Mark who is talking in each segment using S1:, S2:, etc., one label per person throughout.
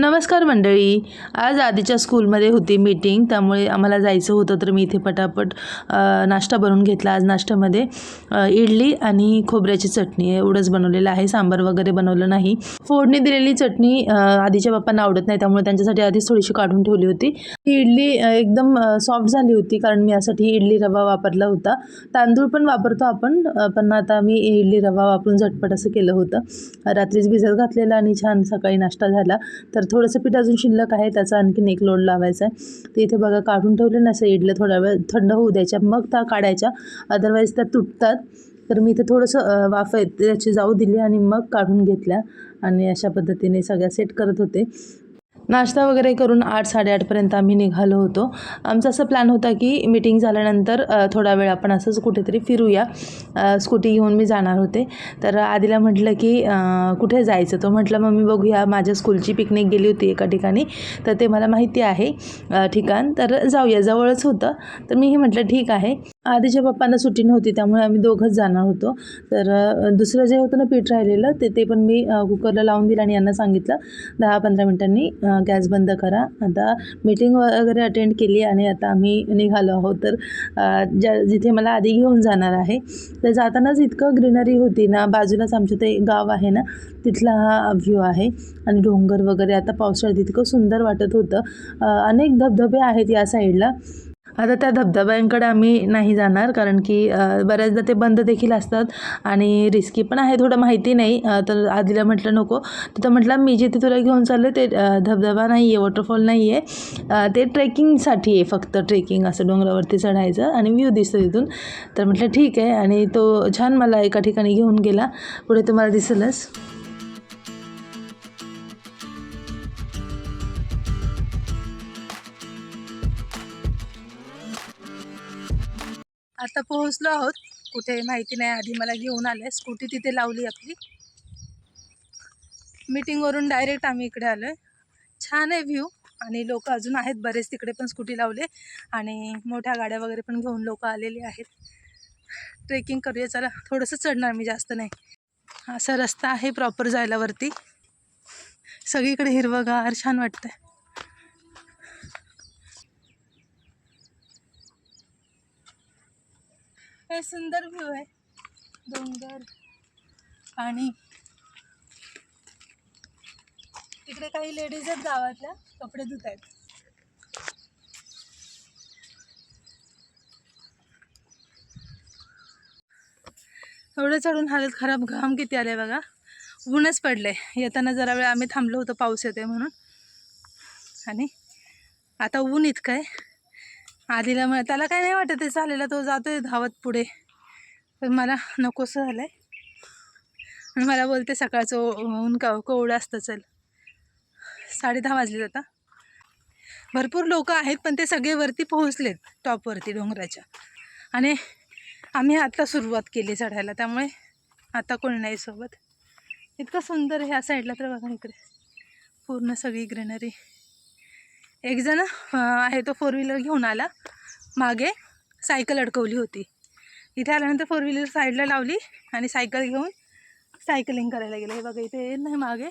S1: नमस्कार मंडळी. आज आधीच्या स्कूलमध्ये होती मीटिंग, त्यामुळे आम्हाला जायचं होतं, तर मी इथे पटापट नाश्ता बनवून घेतला. आज नाश्त्यामध्ये इडली आणि खोबऱ्याची चटणी एवढंच बनवलेलं आहे. सांबार वगैरे बनवलं नाही. फोडणी दिलेली चटणी आधीच्या बाप्पांना आवडत नाही, त्यामुळे त्यांच्यासाठी आधीच थोडीशी काढून ठेवली होती. ही इडली एकदम सॉफ्ट झाली होती, कारण मी यासाठी इडली रवा वापरला होता. तांदूळ पण वापरतो आपण, पण आता मी इडली रवा वापरून झटपट असं केलं होतं. रात्रीच भिजत घातलेलं आणि छान सकाळी नाश्ता झाला. तर थोडंसं पीठ अजून शिल्लक आहे, त्याचा आणखीन एक लोड लावायचा आहे. ते इथे बघा काढून ठेवलं ना, असं इडल्या थोडा वेळ थंड होऊ द्यायच्या, मग त्या काढायच्या, अदरवाईज त्या तुटतात. तर मी इथे थोडंसं वाफ आहे त्याची जाऊ दिली आणि मग काढून घेतल्या आणि अशा पद्धतीने सगळ्या सेट करत होते. नाश्ता वगैरे करून 8-8:30पर्यंत आम्ही निघालो होतो. आमचा असा प्लॅन होता की मीटिंग झाल्यानंतर थोडा वेळ आपण असंच कुठेतरी फिरूया. स्कूटी घेऊन मी जाणार होते. तर आधीला म्हटलं की कुठे जायचं, तो म्हटलं मम्मी बघूया, माझ्या स्कूलची पिकनिक गेली होती एका ठिकाणी, तर ते मला माहिती आहे ठिकाण, तर जाऊया, जवळच होतं. तर मीही म्हटलं ठीक आहे. आधीच्या पप्पांना सुट्टी नव्हती, त्यामुळे आम्ही दोघंच जाणार होतो. तर दुसरं जे होतं ना पीठ राहिलेलं, ते पण मी कुकरला लावून दिलं आणि यांना सांगितलं 10-15 मिनिटांनी गॅस बंद करा. आता मीटिंग वगैरे अटेंड केली आणि आता आम्ही निघालो आहोत. तर जिथे मला आधी घेऊन जाणार आहे, तर जातानाच इतकं ग्रीनरी होती ना, बाजूलाच आमचं ते गाव आहे ना, तिथला हा व्ह्यू आहे आणि डोंगर वगैरे. आता पावसाळ्यात इतकं सुंदर वाटत होतं. अनेक धबधबे आहेत या साईडला. आता त्या धबधब्यांकडे आम्ही नाही जाणार, कारण की बऱ्याचदा ते बंद देखील असतात आणि रिस्की पण आहे थोडं, माहिती नाही. तर आधीला म्हटलं नको, तर म्हटलं मी जिथे तुला घेऊन चालले ते धबधबा नाही आहे, वॉटरफॉल नाही आहे, ते ट्रेकिंगसाठी आहे, फक्त ट्रेकिंग, असं डोंगरावरती चढायचं आणि व्ह्यू दिसतो तिथून. तर म्हटलं ठीक आहे, आणि तो छान मला एका ठिकाणी घेऊन गेला. पुढे तुम्हाला दिसेलच. आता पोहोचलो आहोत, कुठे माहिती नाही. आधी मला घेऊन आले, स्कूटी तिथे लावली आपली. मीटिंगवरून डायरेक्ट आम्ही इकडे आलो आहे. छान आहे व्ह्यू आणि लोक अजून आहेत बरेच, तिकडे पण स्कूटी लावले आणि मोठ्या गाड्या वगैरे पण घेऊन लोक आलेली आहेत. ट्रेकिंग करूया, चला. थोडंसं चढणार मी, जास्त नाही. असा रस्ता आहे प्रॉपर जायला वरती. सगळीकडे हिरवंगार, छान वाटतंय. हे सुंदर व्ह्यू आहे, डोंगर आणि तिकडे काही लेडीज आहेत गावातल्या, कपडे धुत आहेत. एवढं चढून हालत खराब, घाम किती आले बघा. ऊनच पडले. येताना जरा वेळ आम्ही थांबलो होतो, पाऊस येते म्हणून, आणि आता ऊन इतकं आहे. आधीला त्याला काय नाही वाटत आहे, चालेला तो जातोय धावत पुढे, पण मला नकोसं झालं आहे. आणि मला बोलते सकाळचं ऊन कोवळं असतं, चल. 10:30 वाजले आता. भरपूर लोक आहेत, पण ते सगळे वरती पोहोचलेत, टॉपवरती डोंगराच्या, आणि आम्ही आता सुरुवात केली चढायला, त्यामुळे आता कोणी नाही सोबत. इतकं सुंदर ह्या साईडला, तर बघा इकडे पूर्ण सगळी ग्रीनरी. एक जण आहे तो 4 व्हीलर घेऊन आला, मागे सायकल अडकवली होती. इथे आल्यानंतर 4 व्हीलर साईडला लावली आणि सायकल घेऊन सायकलिंग करायला गेलं. हे बघा इथे नाही, मागे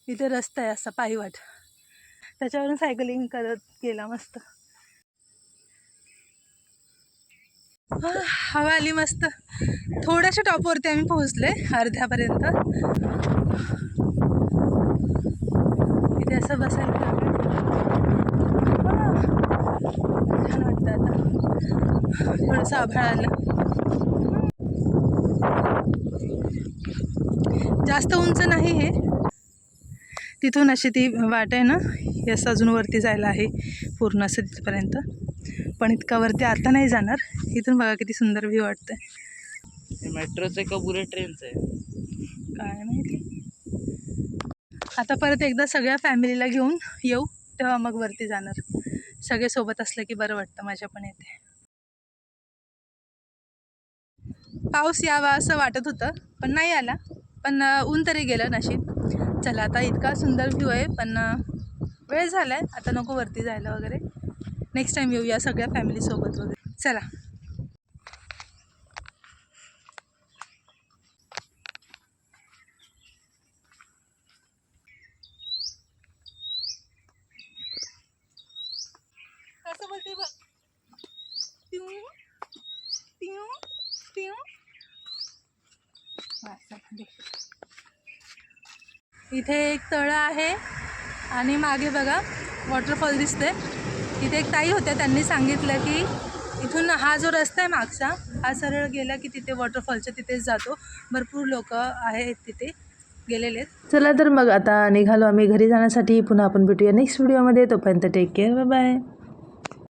S1: इथे रस्ता आहे असा पायवाट, त्याच्यावरून सायकलिंग करत गेला मस्त. हवा आली मस्त. थोड्याशा टॉपवरती आम्ही पोहोचले, अर्ध्यापर्यंत. इथे असं बसायला छान वाटतं. आता थोडंसं आभाळ आलं. जास्त उंच नाही हे, तिथून अशी ती वाट आहे ना, असं अजून वरती जायला आहे पूर्ण असं तिथपर्यंत, पण इतका वरती आता नाही जाणार. इथून बघा किती सुंदर व्ह्यू वाटतंय.
S2: मेट्रोचं आहे का बुलेट ट्रेनचं आहे
S1: काय माहिती. आता परत एकदा सगळ्या फॅमिलीला घेऊन येऊ, तेव्हा मग वरती जाणार. सगळे सोबत असलं की बरं वाटतं, मजा पण येते. पाऊस यावा असं वाटत होतं, पण नाही आला. पण ऊन तरी गेलं नशीब. चला, आता इतका सुंदर व्ह्यू आहे, पण वेळ झाला आहे, आता नको वरती जायला वगैरे. नेक्स्ट टाईम येऊया सगळ्या फॅमिलीसोबत वगैरे. चला.
S3: बोलते बघ. ट्यू ट्यू ट्यू. इथे एक तळं आहे आणि मागे बघा वॉटरफॉल दिसते. इथे एक ताई होत्या, त्यांनी सांगितलं की इथून हा जो रस्ता आहे मागचा, हा सरळ गेला की तिथे वॉटरफॉलच्या तिथेच जातो. भरपूर लोक आहेत तिथे गेलेले.
S1: चला तर मग आता निघालो आम्ही घरी जाण्यासाठी. पुन्हा आपण भेटूया नेक्स्ट व्हिडिओमध्ये. तोपर्यंत टेक केअर, बाय बाय.